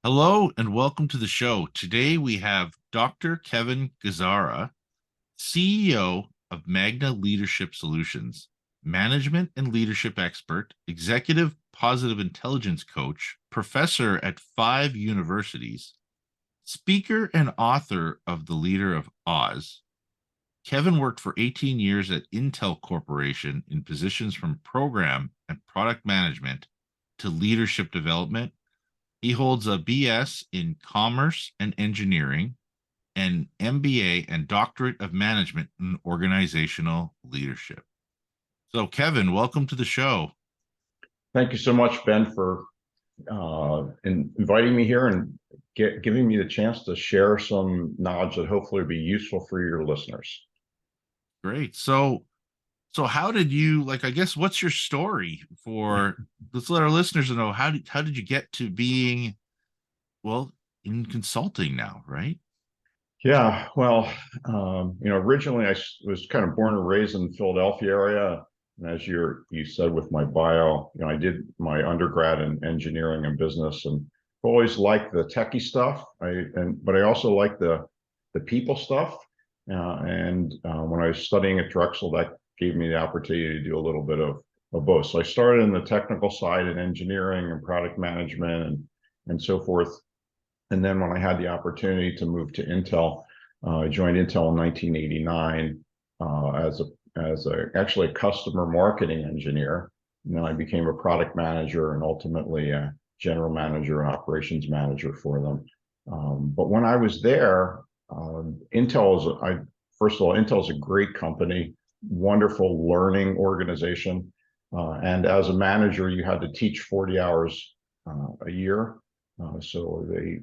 Hello and welcome to the show. Today we have Dr. Kevin Gazzara, CEO of Magna Leadership Solutions, management and leadership expert, executive positive intelligence coach, professor at 5 universities, speaker and author of The Leader of Oz. Kevin worked for 18 years at Intel Corporation in positions from program and product management to leadership development. He holds a BS in Commerce and Engineering, an MBA and Doctorate of Management in Organizational Leadership. So, Kevin, welcome to the show. Thank you so much, Ben, for inviting me here and giving me the chance to share some knowledge that hopefully will be useful for your listeners. Great. So how did you I guess what's your story for let's let our listeners know how did you get to being in consulting now, right? Yeah, well, originally I was kind of born and raised in the Philadelphia area. And as you said with my bio, I did my undergrad in engineering and business, and always liked the techie stuff. But I also liked the people stuff. When I was studying at Drexel, that gave me the opportunity to do a little bit of both. So I started in the technical side in engineering and product management and so forth. And then when I had the opportunity to move to Intel, I joined Intel in 1989 actually a customer marketing engineer. And then I became a product manager and ultimately a general manager and operations manager for them. But when I was there, first of all, Intel is a great company, wonderful learning organization. And as a manager, you had to teach 40 hours a year. So they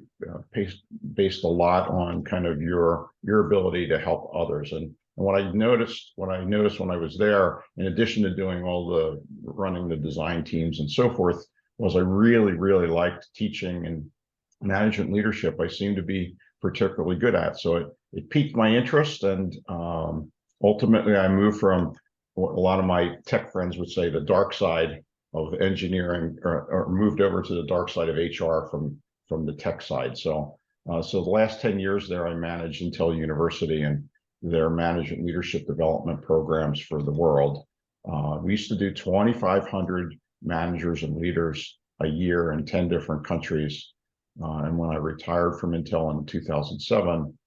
based a lot on kind of your ability to help others. And what I noticed when I was there, in addition to doing all the running the design teams and so forth, was I really, really liked teaching and management leadership. I seemed to be particularly good at. So it piqued my interest, and ultimately I moved from what a lot of my tech friends would say the dark side of engineering, or moved over to the dark side of HR from the tech side. So the last 10 years there, I managed Intel University and their management leadership development programs for the world. We used to do 2,500 managers and leaders a year in 10 different countries. And when I retired from Intel in 2007,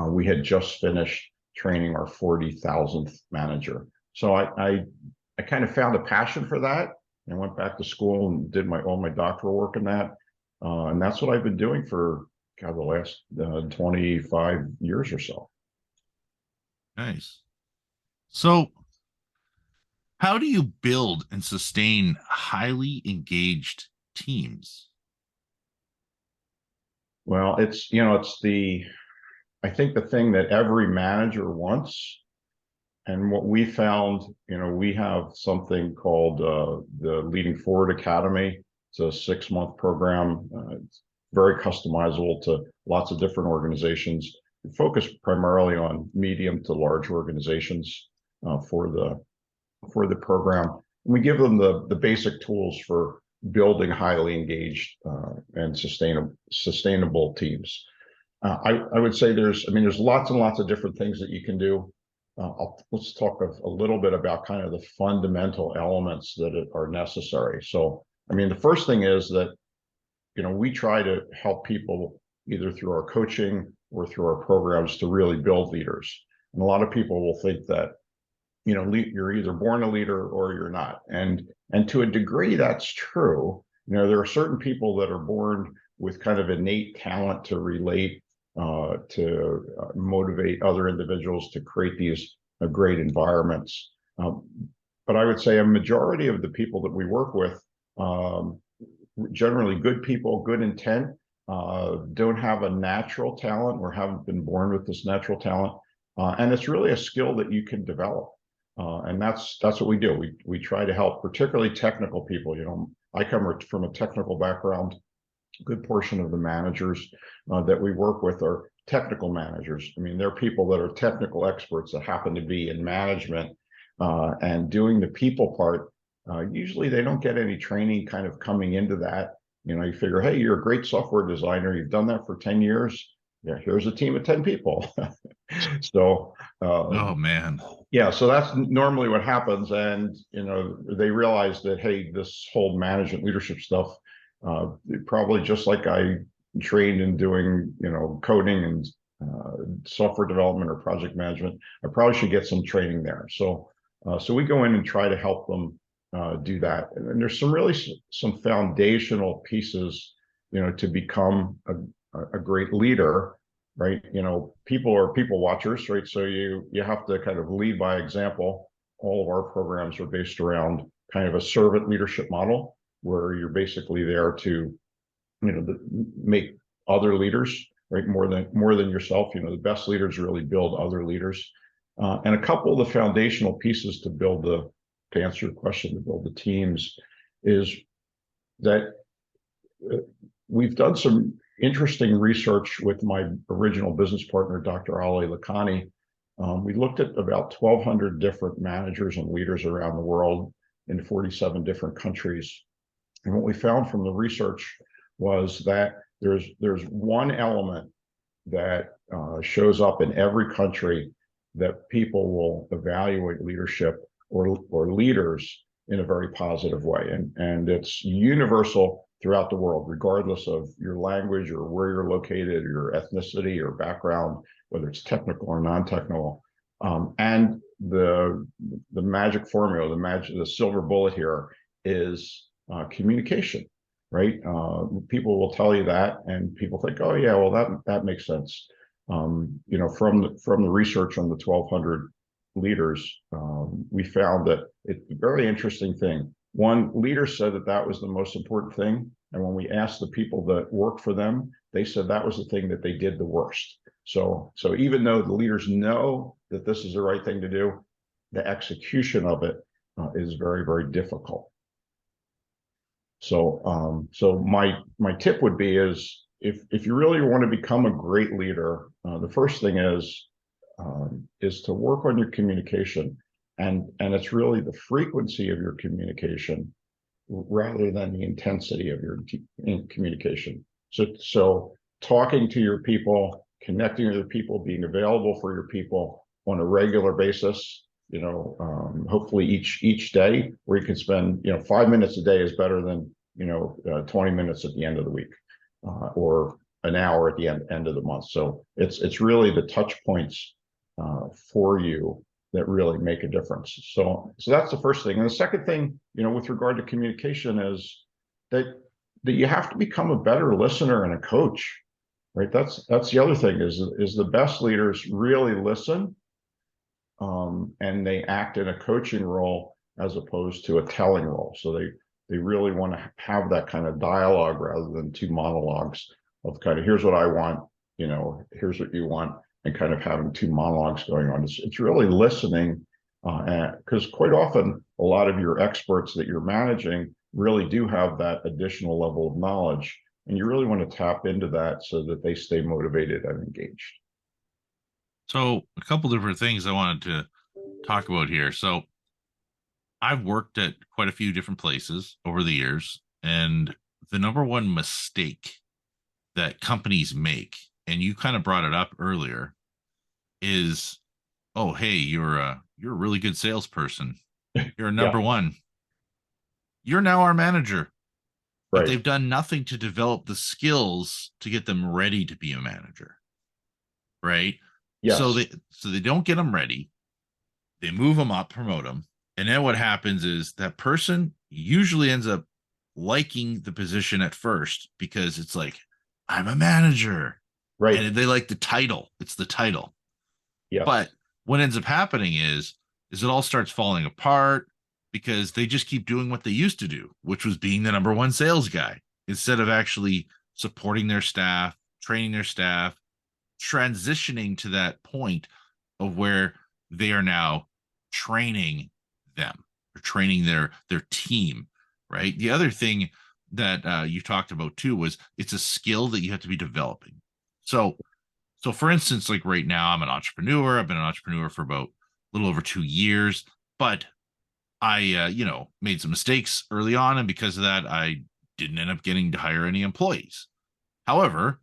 we had just finished training our 40,000th manager. So I kind of found a passion for that and went back to school and did all my doctoral work in that. And that's what I've been doing for the last 25 years or so. Nice. So how do you build and sustain highly engaged teams? Well, I think the thing that every manager wants. And what we found, we have something called the Leading Forward Academy. It's a 6-month program. It's very customizable to lots of different organizations. We focus primarily on medium to large organizations for the program. And we give them the basic tools for building highly engaged and sustainable teams. I would say there's lots and lots of different things that you can do. Let's talk a little bit about kind of the fundamental elements that are necessary. So, the first thing is that, we try to help people either through our coaching or through our programs to really build leaders. And a lot of people will think that, you're either born a leader or you're not. And to a degree, that's true. There are certain people that are born with kind of innate talent to relate, to motivate other individuals to create these great environments. But I would say a majority of the people that we work with, generally good people, good intent, don't have a natural talent or haven't been born with this natural talent. And it's really a skill that you can develop. And that's what we do. We try to help, particularly technical people. I come from a technical background. A good portion of the managers that we work with are technical managers. They're people that are technical experts that happen to be in management and doing the people part. Usually they don't get any training kind of coming into that. You figure, hey, you're a great software designer. You've done that for 10 years. Yeah, here's a team of 10 people. So, Oh man. yeah, so that's normally what happens. And, they realize that, hey, this whole management leadership stuff, probably just like I trained in doing, coding and software development or project management, I probably should get some training there. So we go in and try to help them do that. And there's some foundational pieces, to become a great leader, right? People are people watchers, right? So you have to kind of lead by example. All of our programs are based around kind of a servant leadership model, where you're basically there to, make other leaders, right, more than yourself. The best leaders really build other leaders. And a couple of the foundational pieces to answer your question, to build the teams, is that we've done some interesting research with my original business partner, Dr. Ali Lakhani. We looked at about 1,200 different managers and leaders around the world in 47 different countries. And what we found from the research was that there's one element that shows up in every country that people will evaluate leadership or leaders in a very positive way. And it's universal throughout the world, regardless of your language or where you're located, your ethnicity or background, whether it's technical or non-technical. And the magic formula, the silver bullet here is communication, right? People will tell you that, and people think, oh yeah, well that makes sense. From the research on the 1,200 leaders, we found that it's a very interesting thing. One leader said that was the most important thing, and when we asked the people that worked for them, they said that was the thing that they did the worst. So even though the leaders know that this is the right thing to do, the execution of it is very, very difficult. So my tip would be is if you really want to become a great leader, the first thing is to work on your communication, and it's really the frequency of your communication rather than the intensity of your communication. So talking to your people, connecting with your people, being available for your people on a regular basis. Hopefully each day, where you can spend 5 minutes a day is better than 20 minutes at the end of the week, or an hour at the end of the month. So it's really the touch points for you that really make a difference. So that's the first thing. And the second thing, with regard to communication, is that you have to become a better listener and a coach, right? That's the other thing is the best leaders really listen, and they act in a coaching role as opposed to a telling role. So they really want to have that kind of dialogue rather than two monologues of kind of, here's what I want, here's what you want, and kind of having two monologues going on. It's really listening, because quite often a lot of your experts that you're managing really do have that additional level of knowledge, and you really want to tap into that so that they stay motivated and engaged. So a couple different things I wanted to talk about here. So I've worked at quite a few different places over the years, and the number one mistake that companies make, and you kind of brought it up earlier, is, oh, hey, you're a really good salesperson. You're a Yeah, number one. You're now our manager, but right. they've done nothing to develop the skills to get them ready to be a manager, right? So Yes, they don't get them ready. They move them up, promote them, and then what happens is that person usually ends up liking the position at first because it's like, I'm a manager, right. and they like the title. It's the title. But Yes, what ends up happening is it all starts falling apart because they just keep doing what they used to do, which was being the number one sales guy instead of actually supporting their staff, training their staff, transitioning to that point of where they are now training them or training their team, right? The other thing that you talked about too was it's a skill that you have to be developing. So for instance, like right now, I'm an entrepreneur. I've been an entrepreneur for about a little over 2 years, but I, made some mistakes early on, and because of that, I didn't end up getting to hire any employees. However,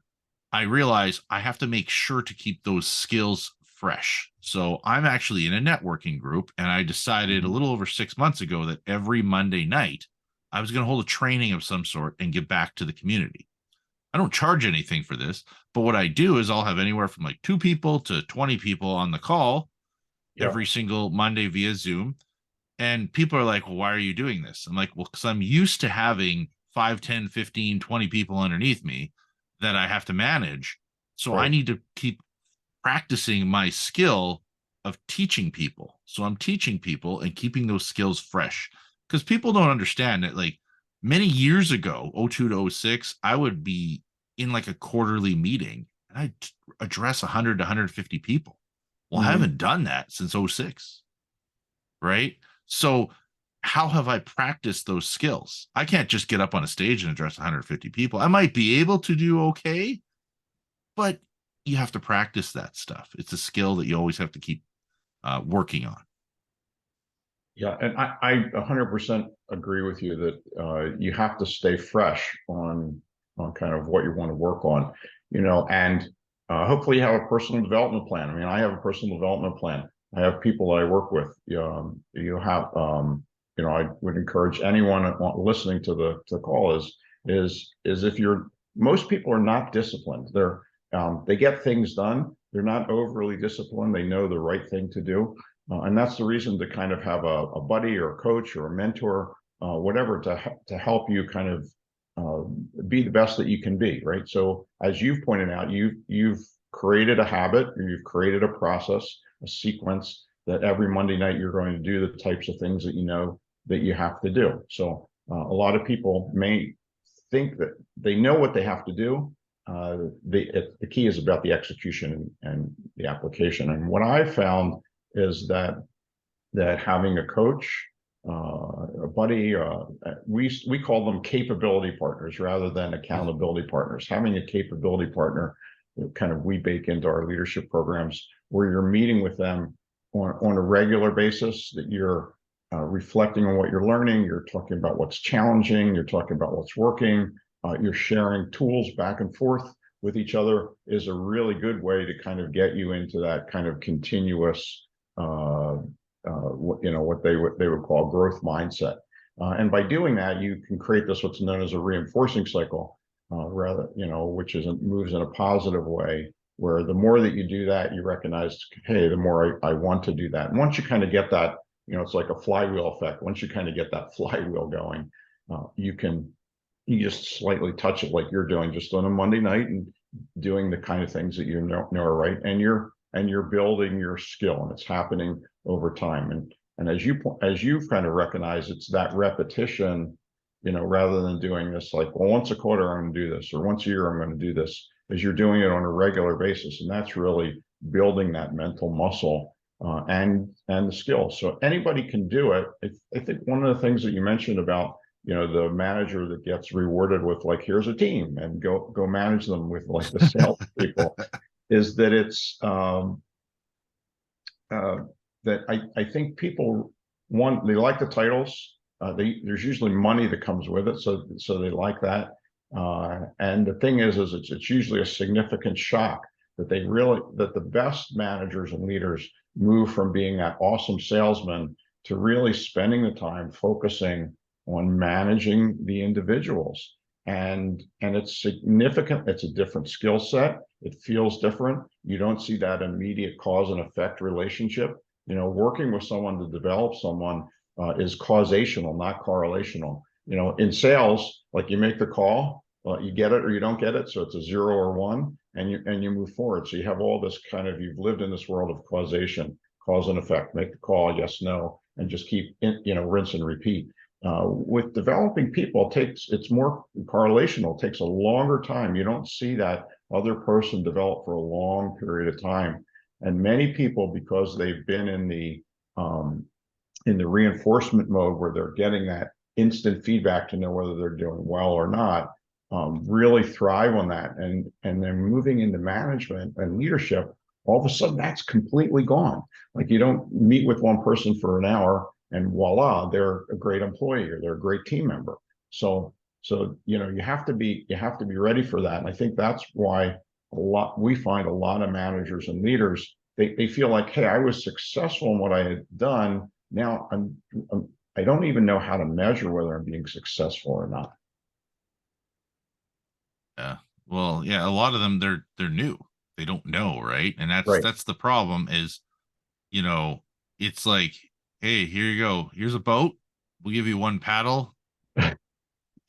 I realize I have to make sure to keep those skills fresh. So I'm actually in a networking group, and I decided a Mhm. little over 6 months ago that every Monday night I was going to hold a training of some sort and give back to the community. I don't charge anything for this, but what I do is I'll have anywhere from like 2 people to 20 people on the call Yeah, every single Monday via Zoom. And people are like, well, why are you doing this? I'm like, well, because I'm used to having 5, 10, 15, 20 people underneath me that I have to manage. So I right. need to keep practicing my skill of teaching people. So I'm teaching people and keeping those skills fresh because people don't understand that, like, many years ago, '02 to '06, I would be in like a quarterly meeting and I'd address 100 to 150 people. Well, I Mhm. haven't done that since '06, right? So how have I practiced those skills? I can't just get up on a stage and address 150 people. I might be able to do okay, but you have to practice that stuff. It's a skill that you always have to keep working on. Yeah, and I 100% agree with you that you have to stay fresh on kind of what you want to work on, and hopefully you have a personal development plan. I mean, I have a personal development plan. I have people that I work with. You have, I would encourage anyone listening to the call is if you're most people are not disciplined. They get things done. They're not overly disciplined. They know the right thing to do. And that's the reason to kind of have a buddy or a coach or a mentor, whatever, to help you kind of be the best that you can be, right? So as you've pointed out, you've created a habit, or you've created a process, a sequence that every Monday night you're going to do the types of things that you know that you have to do. So a lot of people may think that they know what they have to do. The key is about the execution and the application. And what I found is that having a coach, a buddy, we call them capability partners rather than accountability partners. Having a capability partner, kind of we bake into our leadership programs where you're meeting with them on a regular basis, that you're reflecting on what you're learning, you're talking about what's challenging, you're talking about what's working, you're sharing tools back and forth with each other is a really good way to kind of get you into that kind of continuous what they would call growth mindset. And by doing that, you can create this what's known as a reinforcing cycle, which moves in a positive way. Where the more that you do that, you recognize, hey, the more I want to do that. And once you kind of get that, it's like a flywheel effect. Once you kind of get that flywheel going, you just slightly touch it like you're doing just on a Monday night and doing the kind of things that you know are right, and you're building your skill, and it's happening over time. And as you've kind of recognized, it's that repetition, rather than doing this like, well, once a quarter I'm going to do this, or once a year I'm going to do this, as you're doing it on a regular basis, and that's really building that mental muscle and the skill. So anybody can do it. I think one of the things that you mentioned about the manager that gets rewarded with like, here's a team and go manage them with like the sales people, is that it's uh, that I think people they like the titles. There's usually money that comes with it, so they like that. And the thing is it's usually a significant shock that the best managers and leaders move from being that awesome salesman to really spending the time focusing on managing the individuals. And it's significant. It's a different skill set. It feels different. You don't see that immediate cause and effect relationship. Working with someone to develop someone is causational, not correlational. In sales, like you make the call, you get it or you don't get it, so it's a 0 or 1, and you move forward. So you have all this kind of, you've lived in this world of causation, cause and effect. Make the call, yes, no, and just keep rinse and repeat. With developing people, it's more correlational. It takes a longer time. You don't see that other person develop for a long period of time. And many people, because they've been in the reinforcement mode where they're getting that instant feedback to know whether they're doing well or not, really thrive on that. And then moving into management and leadership, all of a sudden that's completely gone. Like, you don't meet with one person for an hour and voila, they're a great employee or they're a great team member. So So, you have to be ready for that. And I think that's why we find a lot of managers and leaders, they feel like, hey, I was successful in what I had done. Now I don't even know how to measure whether I'm being successful or not. Yeah. Well, yeah, a lot of them they're new. They don't know, right? And that's Right. that's the problem is, you know, it's like, hey, here you go. Here's a boat. We'll give you one paddle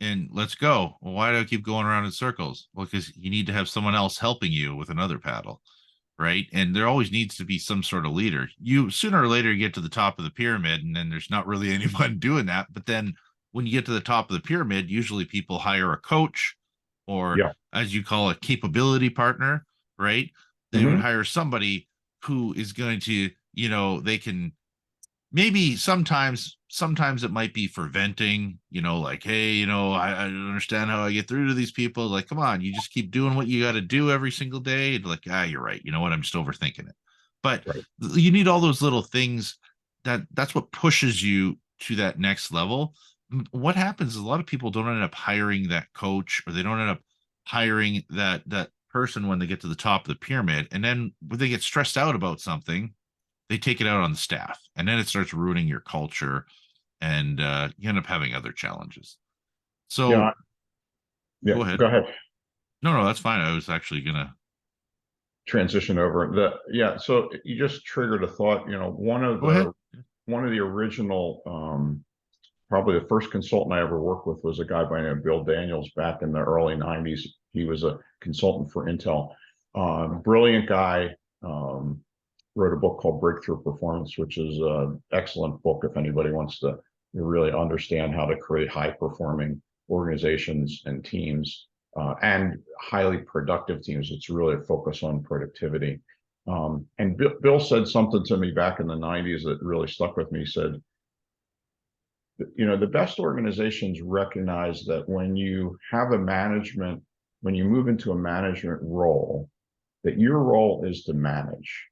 and let's go. Well, why do I keep going around in circles? Well, because you need to have someone else helping you with another paddle, right? And there always needs to be some sort of leader. You sooner or later you get to the top of the pyramid, and then there's not really anyone doing that. But then when you get to the top of the pyramid, usually people hire a coach or, Yeah. as you call it, capability partner, right? They would Hmm. hire somebody who is going to, they can maybe sometimes it might be for venting, like, hey, I don't understand how I get through to these people. Like, come on, you just keep doing what you got to do every single day. And like, you're right, you know what, I'm just overthinking it. But Right. you need all those little things that's what pushes you to that next level. What happens is a lot of people don't end up hiring that coach, or they don't end up hiring that person when they get to the top of the pyramid, and then when they get stressed out about something, they take it out on the staff, and then it starts ruining your culture, and you end up having other challenges. So Yeah. Yeah. go ahead. Go ahead. No, that's fine. I was actually gonna Transition over yeah. So you just triggered a thought. go ahead. One of the original, probably the first consultant I ever worked with was a guy by the name of Bill Daniels back in the early 90s. He was a consultant for Intel. Brilliant guy. Wrote a book called Breakthrough Performance, which is an excellent book if anybody wants to really understand how to create high performing organizations and teams, and highly productive teams. It's really a focus on productivity. And Bill said something to me back in the 90s that really stuck with me. He said, the best organizations recognize that when you move into a management role, that your role is to manage.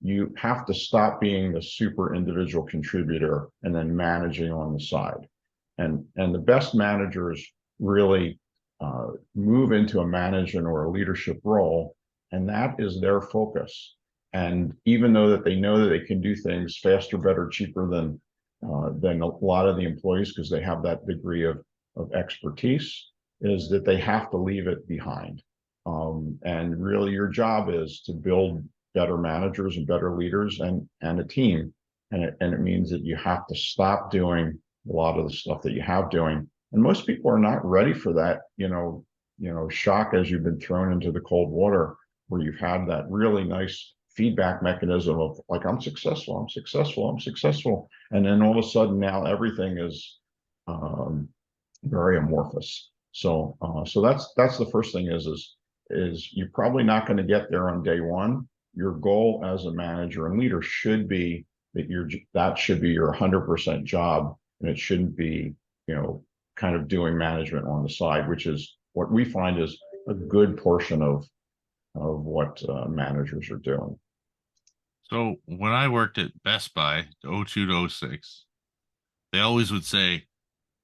You have to stop being the super individual contributor and then managing on the side. And the best managers really move into a management or a leadership role, and that is their focus. And even though that they know that they can do things faster, better, cheaper than a lot of the employees, because they have that degree of expertise, is that they have to leave it behind. And really, your job is to build better managers and better leaders and a team. And it means that you have to stop doing a lot of the stuff that you have doing. And most people are not ready for that, shock as you've been thrown into the cold water, where you've had that really nice feedback mechanism of like, I'm successful, I'm successful, I'm successful. And then all of a sudden now everything is um, very amorphous. So that's the first thing is you're probably not going to get there on day one. Your goal as a manager and leader should be that should be your 100% job, and it shouldn't be, kind of doing management on the side, which is what we find is a good portion of what managers are doing. So when I worked at Best Buy, 02 to '06, they always would say,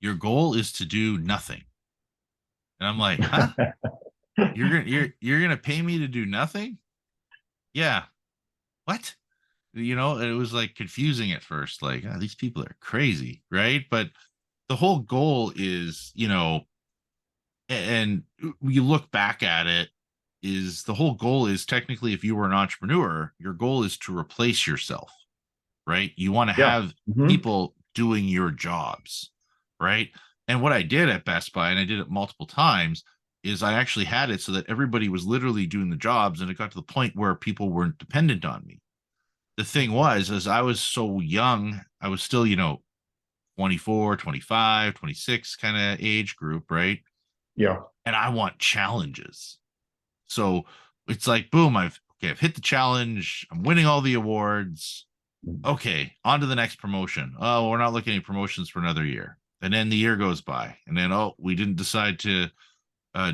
your goal is to do nothing. And I'm like, huh? You're gonna pay me to do nothing? Yeah. What? It was like confusing at first, like, these people are crazy, right? But the whole goal is, and you look back at it, is the whole goal is technically, if you were an entrepreneur, your goal is to replace yourself, right? You want to Yeah. have Mm-hmm. people doing your jobs, right? And what I did at Best Buy, and I did it multiple times, is I actually had it so that everybody was literally doing the jobs, and it got to the point where people weren't dependent on me. The thing was, as I was so young, I was still, 24, 25, 26 kind of age group, right? Yeah. And I want challenges. So it's like, boom, I've hit the challenge. I'm winning all the awards. Okay, on to the next promotion. Oh, we're not looking at promotions for another year. And then the year goes by. And then, oh, we didn't decide to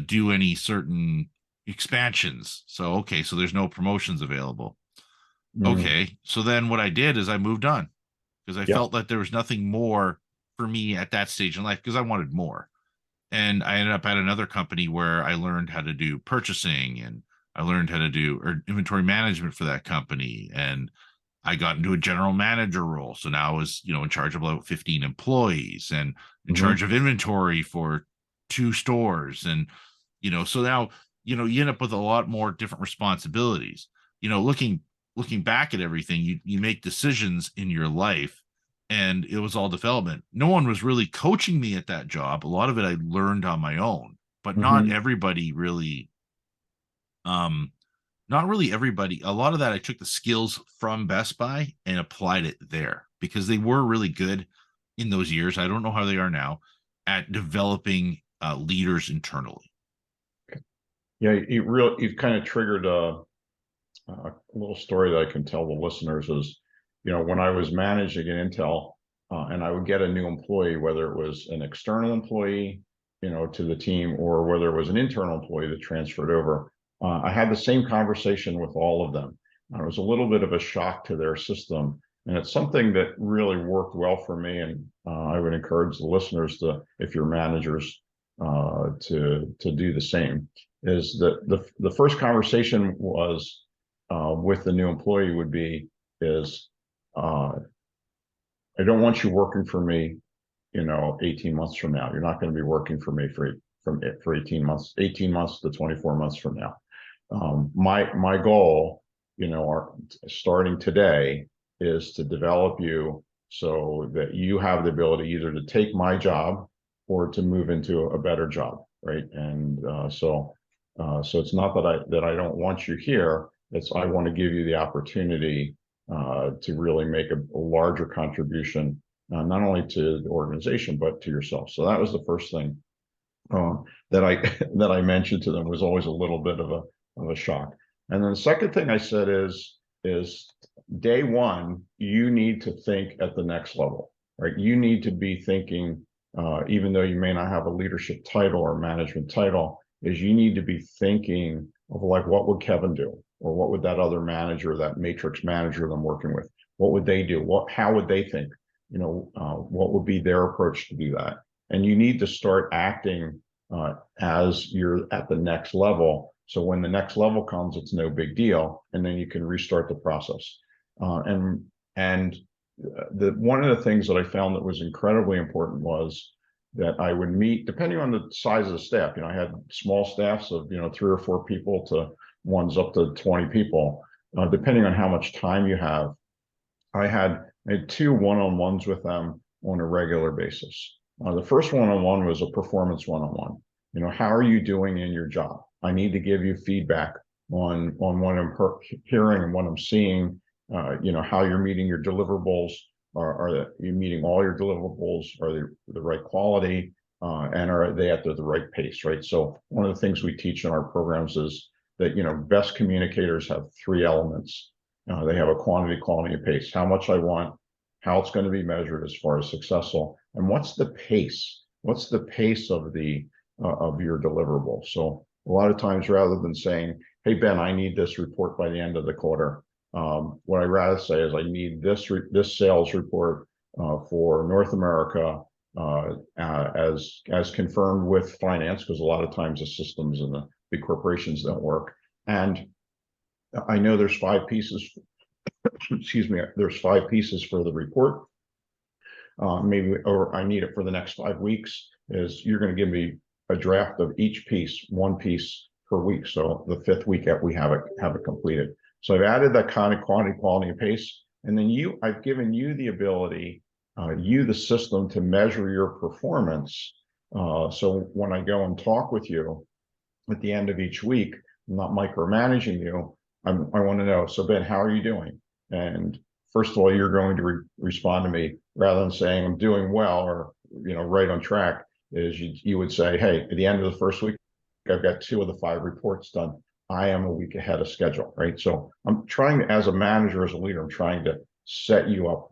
do any certain expansions. So, okay, so there's no promotions available. Mm-hmm. Okay, so then what I did is I moved on because I Yeah. felt that there was nothing more for me at that stage in life because I wanted more. And I ended up at another company where I learned how to do purchasing, and I learned how to do inventory management for that company. And I got into a general manager role. So now I was, in charge of about 15 employees and in charge Hmm. of inventory for 2 stores. And, so now, you end up with a lot more different responsibilities. Looking back at everything, you make decisions in your life, and it was all development. No one was really coaching me at that job. A lot of it I learned on my own, but not Hmm. everybody really um not really everybody. A lot of that I took the skills from Best Buy and applied it there because they were really good in those years. I don't know how they are now at developing leaders internally. Yeah, you've kind of triggered a little story that I can tell the listeners is, when I was managing at Intel, and I would get a new employee, whether it was an external employee, to the team, or whether it was an internal employee that transferred over, I had the same conversation with all of them. It was a little bit of a shock to their system, and it's something that really worked well for me. And I would encourage the listeners to, if you're managers, to do the same. Is that the first conversation was with the new employee would be is uh, I don't want you working for me, 18 months from now. You're not going to be working for me for 18 months to 24 months from now. My goal, starting today, is to develop you so that you have the ability either to take my job or to move into a better job, right? And so it's not that I don't want you here. It's I want to give you the opportunity to really make a larger contribution, not only to the organization but to yourself. So that was the first thing that I that I mentioned to them. Was always a little bit of a shock. And then the second thing I said is day one, you need to think at the next level, right? You need to be thinking, even though you may not have a leadership title or management title, is you need to be thinking of like, what would Kevin do? Or what would that other manager, that matrix manager that I'm working with, what would they do? How would they think? What would be their approach to do that? And you need to start acting as you're at the next level. So when the next level comes, it's no big deal, and then you can restart the process. And the one of the things that I found that was incredibly important was that I would meet, depending on the size of the staff. I had small staffs of 3 or 4 people to ones up to 20 people, depending on how much time you have. I had 2 one-on-ones with them on a regular basis. The first one-on-one was a performance one-on-one. How are you doing in your job? I need to give you feedback on what I'm hearing and what I'm seeing. How you're meeting your deliverables. Are you meeting all your deliverables? Are they the right quality? And are they at the right pace? Right. So one of the things we teach in our programs is that best communicators have 3 elements. They have a quantity, quality, and pace. How much I want, how it's going to be measured as far as successful, and what's the pace? What's the pace of your deliverable? So a lot of times, rather than saying, "Hey Ben, I need this report by the end of the quarter," what I rather say is, "I need this sales report for North America as confirmed with finance," because a lot of times the systems and the big corporations don't work. And I know there's 5 pieces. Excuse me. There's 5 pieces for the report. Maybe, or I need it for the next 5 weeks. Is you're going to give me a draft of each piece, 1 piece per week. So the 5th week we have it completed. So I've added that kind of quantity, quality, and pace, and then I've given you the ability, the system, to measure your performance. So when I go and talk with you at the end of each week, I'm not micromanaging you. I want to know, so Ben, how are you doing? And first of all, you're going to respond to me rather than saying I'm doing well or right on track. Is you would say, hey, at the end of the first week, I've got 2 of the 5 reports done. I am a week ahead of schedule, right? So I'm trying, as a manager, as a leader, I'm trying to set you up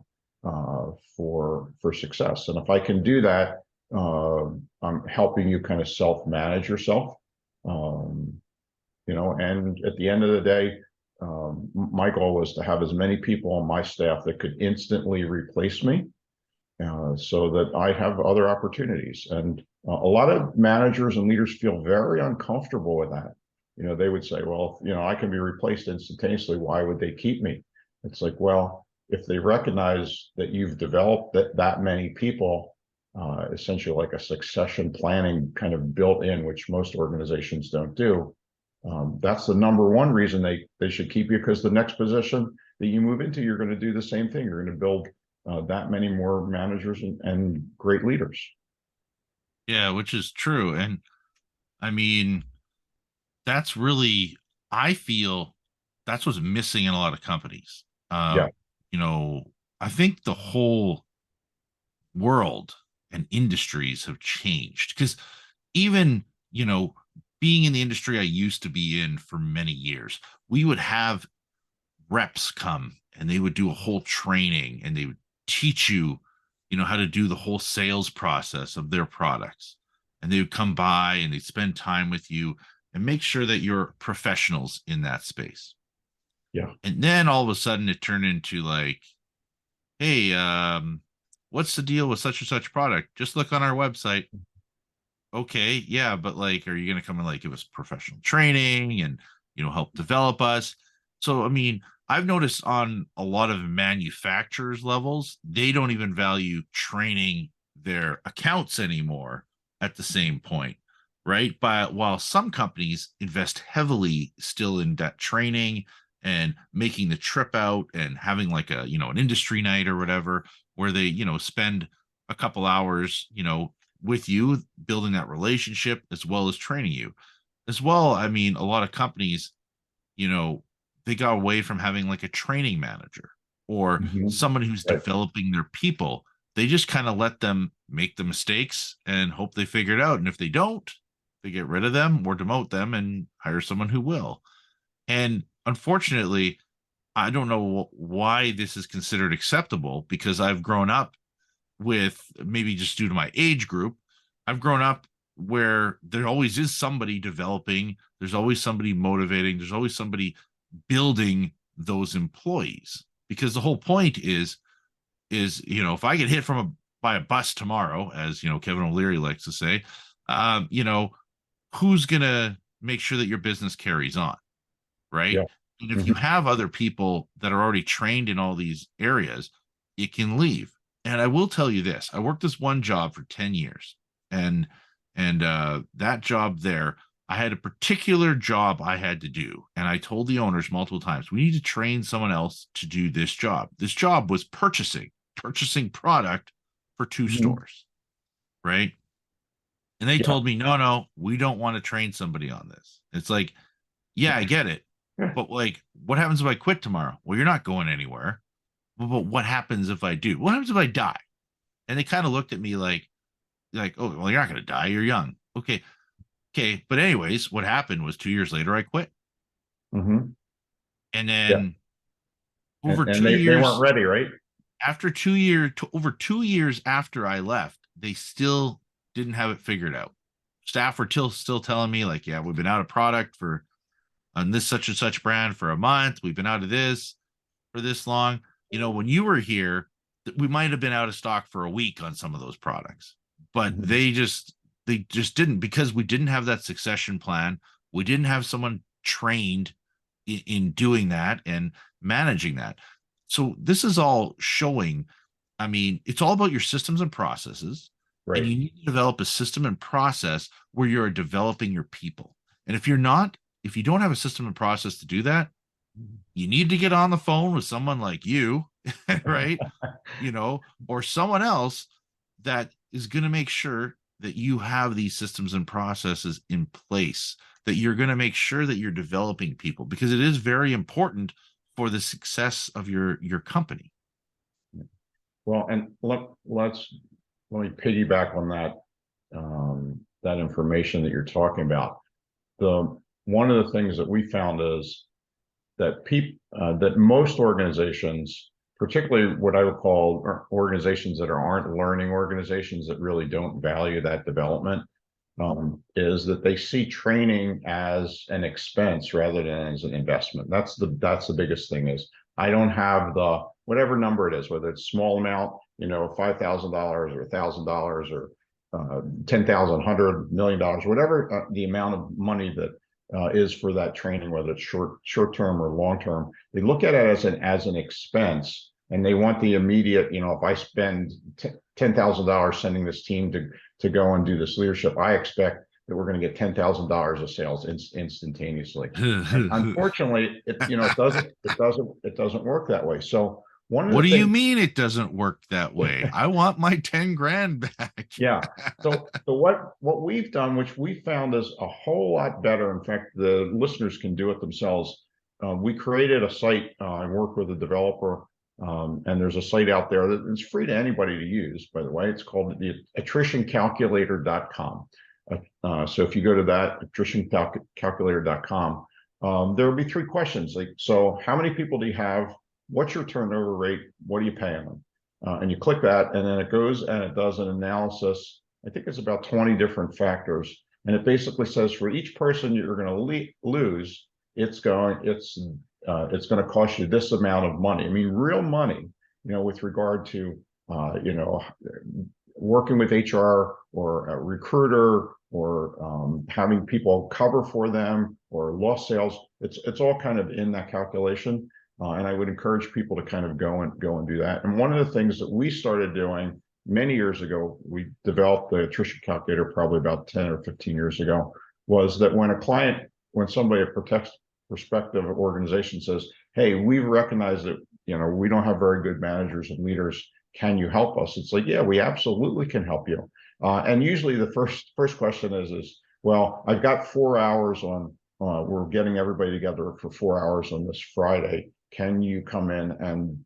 for success. And if I can do that, I'm helping you kind of self-manage yourself. And at the end of the day, my goal was to have as many people on my staff that could instantly replace me, so that I have other opportunities. And A lot of managers and leaders feel very uncomfortable with that. They would say, well, I can be replaced instantaneously. Why would they keep me? It's like, well, if they recognize that you've developed that many people, essentially like a succession planning kind of built in, which most organizations don't do, that's the number one reason they should keep you, because the next position that you move into, you're going to do the same thing. You're going to build that many more managers and great leaders. Yeah, which is true. And I mean, that's really, I feel that's what's missing in a lot of companies. Yeah. You know, I think the whole world and industries have changed because even, being in the industry I used to be in for many years, we would have reps come and they would do a whole training and they would teach you, how to do the whole sales process of their products. And they would come by and they'd spend time with you and make sure that you're professionals in that space. Yeah. And then all of a sudden it turned into like, hey, what's the deal with such and such product? Just look on our website. Okay, yeah, but like, are you going to come and like give us professional training and, help develop us? So, I mean, I've noticed on a lot of manufacturers levels, they don't even value training their accounts anymore at the same point, right? But while some companies invest heavily still in that training and making the trip out and having like a, an industry night or whatever, where they, spend a couple hours, with you, building that relationship as well as training you. As well, I mean, a lot of companies, you know, they got away from having like a training manager or Mhm. someone who's Right. developing their people. They just kind of let them make the mistakes and hope they figure it out. And if they don't, they get rid of them or demote them and hire someone who will. And unfortunately, I don't know why this is considered acceptable because I've grown up with, maybe just due to my age group, I've grown up where there always is somebody developing, there's always somebody motivating, there's always somebody building those employees. Because the whole point is, if I get hit by a bus tomorrow, as Kevin O'Leary likes to say, um, you know, who's gonna make sure that your business carries on, right? Yeah. And if you Mhm. have other people that are already trained in all these areas, it can leave. And I will tell you this: I worked this one job for 10 years, and that job there, I had a particular job I had to do, and I told the owners multiple times, we need to train someone else to do this job. This job was purchasing product for two Mhm. stores, right? And they Yeah. told me, no, we don't want to train somebody on this. It's like, yeah, I get it. Yeah. But like, what happens if I quit tomorrow? Well, you're not going anywhere. Well, but what happens if I do? What happens if I die? And they kind of looked at me like, oh, well, you're not going to die. You're young. Okay. Okay. But anyways, what happened was 2 years later, I quit. Mhm. And Yeah. then over And two they weren't years, ready, right? after 2 years, over 2 years after I left, they still didn't have it figured out. Staff were still telling me like, yeah, we've been out of product for on this such and such brand for a month. We've been out of this for this long. When you were here, we might have been out of stock for a week on some of those products, but Mhm. they just didn't, because we didn't have that succession plan. We didn't have someone trained in doing that and managing that. So this is all showing. I mean, it's all about your systems and processes, and Right. you need to develop a system and process where you're developing your people. And if you don't have a system and process to do that, you need to get on the phone with someone like you, right? Or someone else that is going to make sure that you have these systems and processes in place, that you're going to make sure that you're developing people, because it is very important for the success of your company. Well, and let me piggyback on that information that you're talking about. The One of the things that we found is that most organizations, particularly what I would call organizations that aren't learning organizations that really don't value that development, is that they see training as an expense rather than as an investment. That's the biggest thing. Is I don't have the whatever number it is, whether it's small amount, $5,000 or $1,000 or $10,000, $100 million, whatever the amount of money that is for that training, whether it's short term or long term. They look at it as an expense, and they want the immediate. If I spend $10,000 sending this team to go and do this leadership, I expect that we're going to get $10,000 of sales instantaneously. And unfortunately, it doesn't work that way. So one of What the do you things, mean it doesn't work that way? I want my 10 grand back. yeah. So what we've done, which we found is a whole lot better. In fact, the listeners can do it themselves. We created a site. I worked with a developer, and there's a site out there that is free to anybody to use. By the way, it's called the attritioncalculator.com. So if you go to that attritioncalculator.com, there will be 3 questions. Like, so how many people do you have? What's your turnover rate? What are you paying them? And you click that, and then it goes and it does an analysis. I think it's about 20 different factors, and it basically says for each person you're going to lose, it's going to cost you this amount of money. I mean, real money, with regard to working with HR or a recruiter or having people cover for them or lost sales. It's all kind of in that calculation. And I would encourage people to kind of go and do that. And one of the things that we started doing many years ago, we developed the attrition calculator probably about 10 or 15 years ago, was that when somebody, a prospective organization says, hey, we recognize that, we don't have very good managers and leaders. Can you help us? It's like, yeah, we absolutely can help you. And usually the first question is, well, I've got 4 hours on, we're getting everybody together for 4 hours on this Friday. Can you come in and,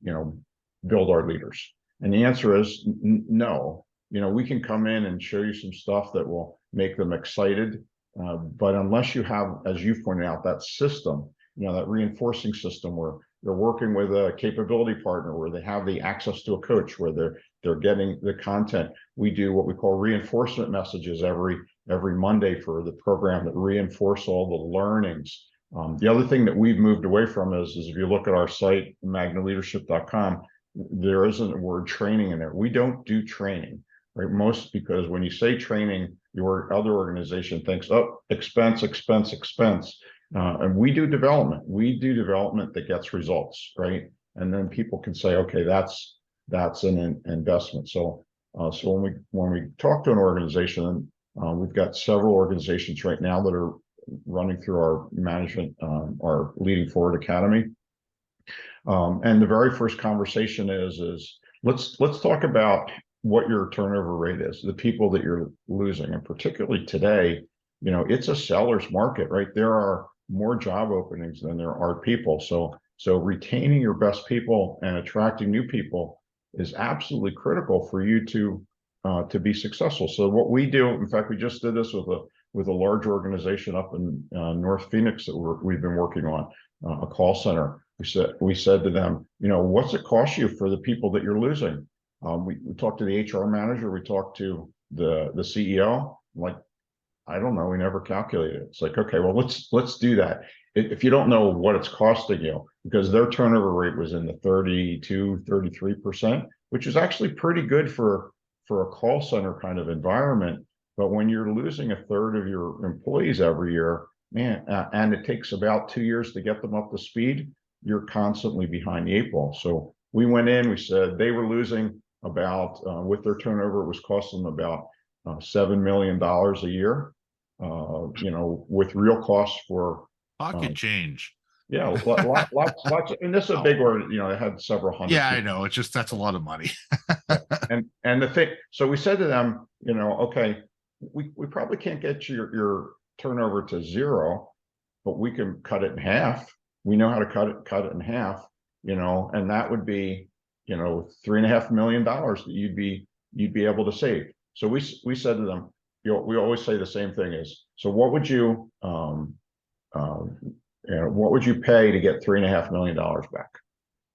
build our leaders? And the answer is no. We can come in and show you some stuff that will make them excited. But unless you have, as you pointed out, that system, that reinforcing system where they're working with a capability partner, where they have the access to a coach, where they're getting the content. We do what we call reinforcement messages every Monday for the program that reinforce all the learnings. The other thing that we've moved away from is if you look at our site, magnaleadership.com, there isn't a word training in there. We don't do training, right? Because when you say training, your other organization thinks, oh, expense. And we do development. We do development that gets results, right? And then people can say, okay, that's an investment. So when we talk to an organization, we've got several organizations right now that are running through our management, our Leading Forward Academy. And the very first conversation is let's talk about what your turnover rate is, the people that you're losing. And particularly today, it's a seller's market, right? There are more job openings than there are people. So retaining your best people and attracting new people is absolutely critical for you to be successful. So what we do, in fact, we just did this with a large organization up in North Phoenix that we've been working on, a call center. We said to them, what's it cost you for the people that you're losing? We talked to the HR manager, we talked to the CEO. I'm like, I don't know, we never calculated it. It's like, okay, well, let's do that. If you don't know what it's costing you, because their turnover rate was in the 33%, which is actually pretty good for a call center kind of environment. But when you're losing a third of your employees every year, man, and it takes about 2 years to get them up to speed, you're constantly behind the 8 ball. So we went in, we said they were losing about, with their turnover, it was costing them about $7 million a year, with real costs for Pocket change. Yeah, lots. And this is a big order. It had several hundred. Yeah, I know. It's just that's a lot of money. And the thing, so we said to them, okay, we probably can't get your turnover to 0, but we can cut it in half. We know how to cut it in half, and that would be, $3.5 million that you'd be able to save. So we said to them, we always say the same thing is, so what would you pay to get $3.5 million back,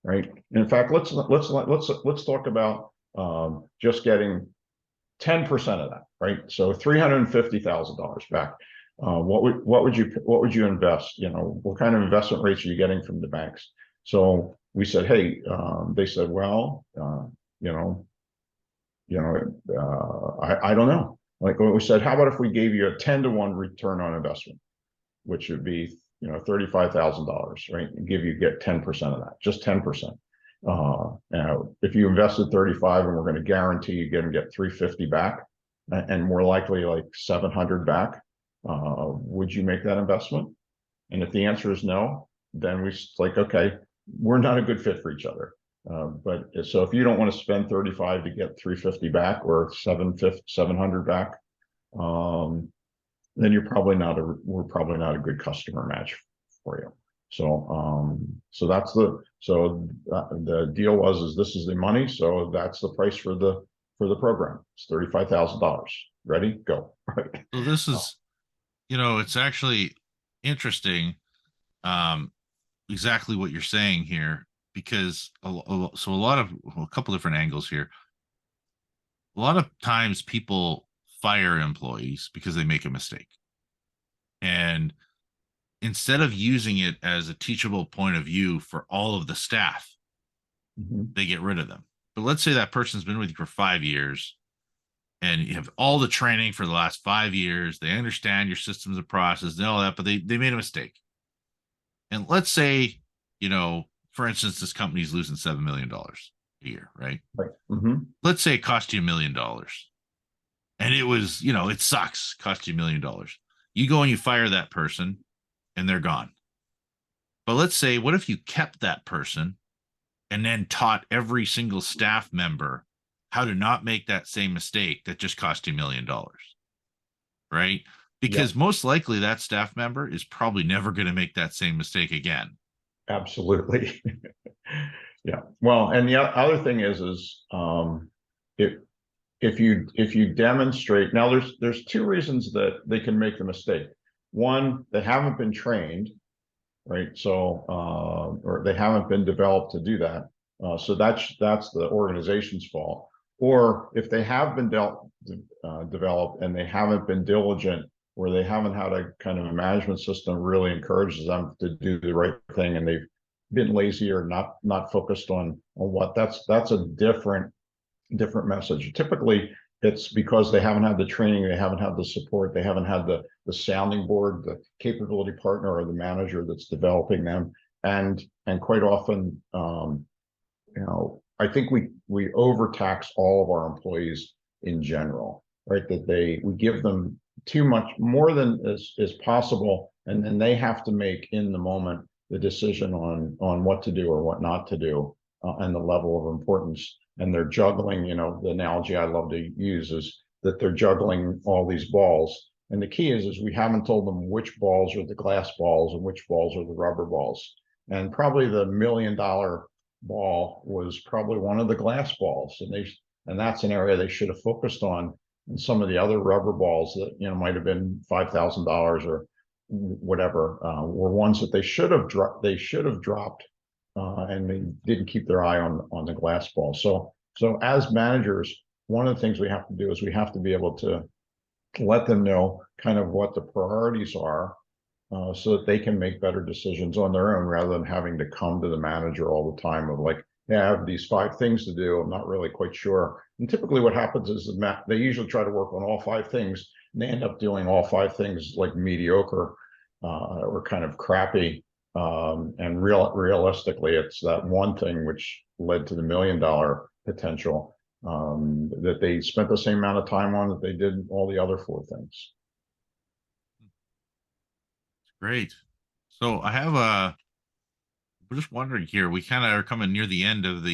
right? And in fact, let's talk about just getting 10% of that, right? So $350,000 back. What would you invest? What kind of investment rates are you getting from the banks? So we said, hey, they said, well, I don't know. Like when we said, how about if we gave you a 10-to-1 return on investment, which would be, $35,000, right? And get 10% of that, just 10%. Now, if you invested 35 and we're going to guarantee you get 350 back, and more likely like 700 back, would you make that investment? And if the answer is no, then we like, okay, we're not a good fit for each other. But so if you don't want to spend 35 to get 350 back or 700 back, then we're probably not a good customer match for you. So that's the deal is this is the money. So that's the price for the program. It's $35,000. Ready? Go. Right. So this is, it's actually interesting, um, exactly what you're saying here, because a couple different angles here. A lot of times people fire employees because they make a mistake. And instead of using it as a teachable point of view for all of the staff, they get rid of them. But let's say that person's been with you for 5 years and you have all the training for the last 5 years. They understand your systems and processes and all that, but they made a mistake. And let's say, for instance, this company's losing $7 million a year, right? Right. Let's say it cost you $1 million. And it was, it sucks, cost you $1 million. You go and you fire that person and they're gone. But let's say, what if you kept that person and then taught every single staff member how to not make that same mistake that just cost you $1 million, right? Because most likely that staff member is probably never going to make that same mistake again. Absolutely. Yeah. Well, and the other thing is if you demonstrate, now there's two reasons that they can make the mistake. One, they haven't been trained, right? So or they haven't been developed to do that. So that's the organization's fault. Or if they have been developed and they haven't been diligent, where they haven't had a kind of a management system really encourages them to do the right thing, and they've been lazy or not focused on what, that's a different message. Typically, it's because they haven't had the training, they haven't had the support, they haven't had the sounding board, the capability partner or the manager that's developing them, and quite often, I think we overtax all of our employees in general, right? That we give them too much, more than is possible, and then they have to make in the moment the decision on what to do or what not to do, and the level of importance. And they're juggling, the analogy I love to use is that they're juggling all these balls. And the key is we haven't told them which balls are the glass balls and which balls are the rubber balls. And probably the $1 million ball was probably one of the glass balls. And that's an area they should have focused on. And some of the other rubber balls that, might have been $5,000 or whatever, were ones that they should have dropped, and they didn't keep their eye on the glass ball. So as managers, one of the things we have to do is we have to be able to let them know kind of what the priorities are, so that they can make better decisions on their own, rather than having to come to the manager all the time of like, yeah, I have these 5 things to do, I'm not really quite sure. And typically what happens is they usually try to work on all 5 things, and they end up doing all 5 things like mediocre, or kind of crappy. And realistically, it's that one thing which led to the $1 million potential, that they spent the same amount of time on that they did all the other 4 things. Great. So we're just wondering here, we kind of are coming near the end of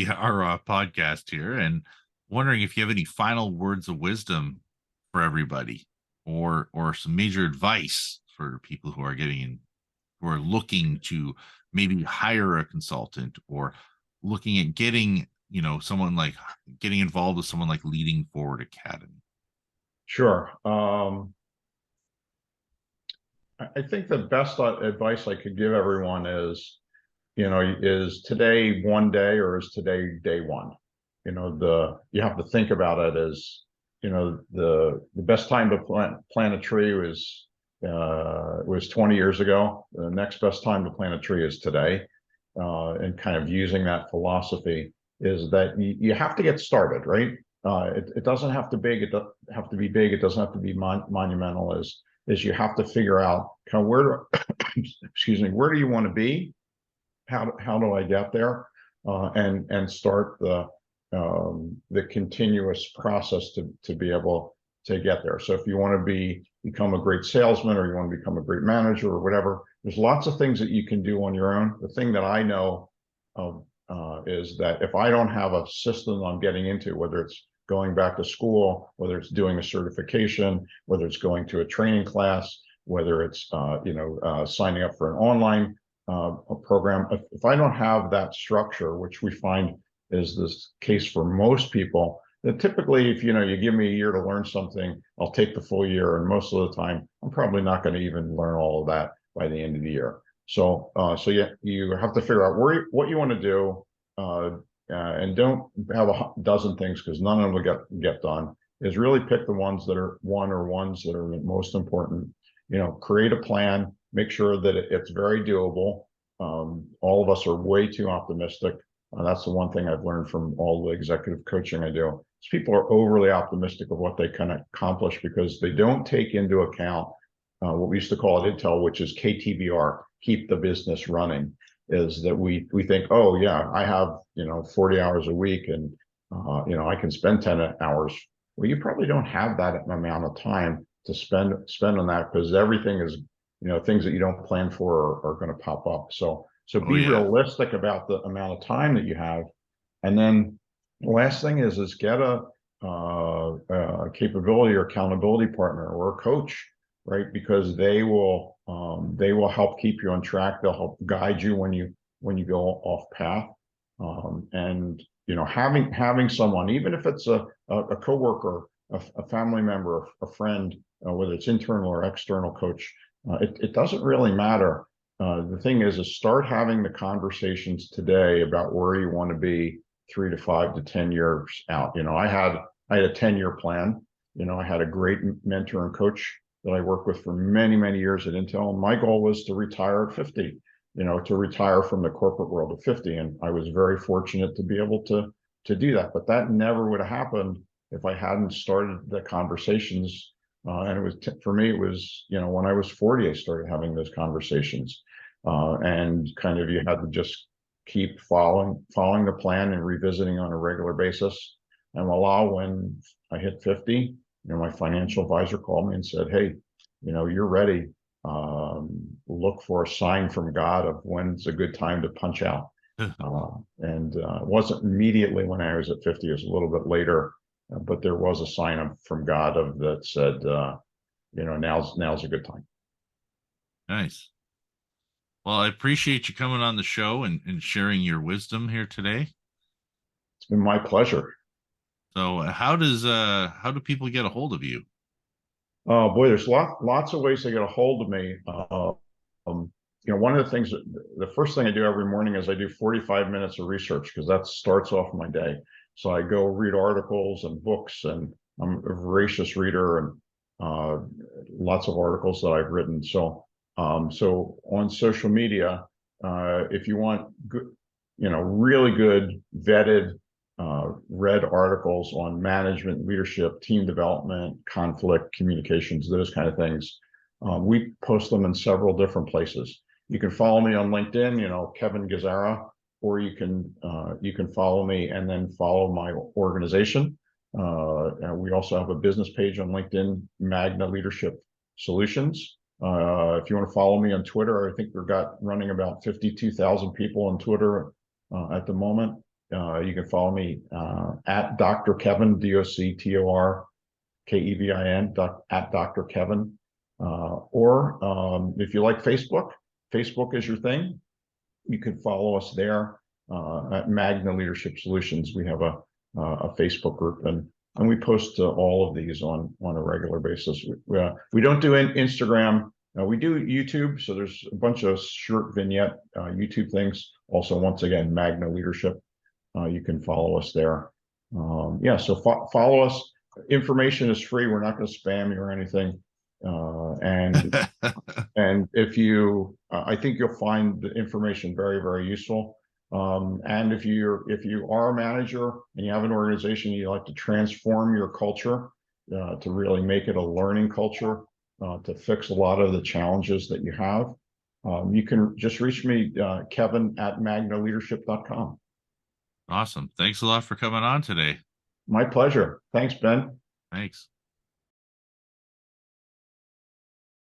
our podcast here, and wondering if you have any final words of wisdom for everybody, or some major advice for people who are looking to maybe hire a consultant, or looking at getting involved with someone like Leading Forward Academy. Sure. I think the best advice I could give everyone is, is today one day, or is today day one? You have to think about it as, the best time to plant a tree was 20 years ago. The next best time to plant a tree is today. And kind of using that philosophy is that you have to get started, right? It doesn't have to big. It doesn't have to be big. It doesn't have to be monumental. Is you have to figure out kind of where, excuse me, where do you want to be? How do I get there? And start the continuous process to be able to get there. So if you want to become a great salesman, or you want to become a great manager, or whatever, there's lots of things that you can do on your own. The thing that I know of is that if I don't have a system I'm getting into, whether it's going back to school, whether it's doing a certification, whether it's going to a training class, whether it's signing up for an online a program, if I don't have that structure, which we find is this case for most people, that typically if you give me a year to learn something, I'll take the full year, and most of the time I'm probably not going to even learn all of that by the end of the year. So you have to figure out what you want to do, and don't have a dozen things, because none of them will get done. Is really pick the ones that are ones that are the most important. Create a plan, make sure that it's very doable. All of us are way too optimistic. That's the one thing I've learned from all the executive coaching I do. Is people are overly optimistic of what they can accomplish, because they don't take into account what we used to call it Intel, which is KTBR, keep the business running. Is that we think, oh yeah, I have 40 hours a week, and I can spend 10 hours. Well, you probably don't have that amount of time to spend on that, because everything is things that you don't plan for are going to pop up. So Oh be yeah. realistic about the amount of time that you have. And then the last thing is get a capability or accountability partner or a coach, right? Because they will help keep you on track. They'll help guide you when you go off path. And having someone, even if it's a coworker, a family member, a friend, whether it's internal or external coach, it doesn't really matter. The thing is start having the conversations today about where you want to be 3 to 5 to 10 years out. I had a 10-year plan. I had a great mentor and coach that I worked with for many, many years at Intel. And my goal was to retire at 50, to retire from the corporate world at 50. And I was very fortunate to be able to do that. But that never would have happened if I hadn't started the conversations. And it was for me, it was, when I was 40, I started having those conversations. And kind of you had to just keep following the plan and revisiting on a regular basis. And voila, when I hit 50, my financial advisor called me and said, hey, you're ready. Look for a sign from God of when's a good time to punch out. And it wasn't immediately when I was at 50, it was a little bit later, but there was a sign from God that said, now's a good time. Nice. Well, I appreciate you coming on the show and sharing your wisdom here today. It's been my pleasure. So how do people get a hold of you? Oh boy, there's lots of ways to get a hold of me. One of the things, the first thing I do every morning is I do 45 minutes of research, because that starts off my day. So I go read articles and books, and I'm a voracious reader, and lots of articles that I've written. So on social media, if you want good, really good vetted, read articles on management, leadership, team development, conflict, communications, those kind of things, we post them in several different places. You can follow me on LinkedIn, Kevin Gazzara, or you can follow me and then follow my organization. And we also have a business page on LinkedIn, Magna Leadership Solutions. If you want to follow me on Twitter, I think we've got running about 52,000 people on Twitter at the moment. You can follow me at Dr. Kevin, DoctorKevin, at Dr. Kevin. Or if you like Facebook is your thing, you can follow us there at Magna Leadership Solutions. We have a Facebook group, and we post all of these on a regular basis. We don't do Instagram. We do YouTube, so there's a bunch of short vignette YouTube things. Also, once again, Magna Leadership. You can follow us there. So follow us. Information is free. We're not going to spam you or anything. And if you, I think you'll find the information very, very useful. And if you are a manager and you have an organization, you like to transform your culture to really make it a learning culture, to fix a lot of the challenges that you have, you can just reach me, Kevin at magnaleadership.com. Awesome. Thanks a lot for coming on today. My pleasure. Thanks, Ben. Thanks.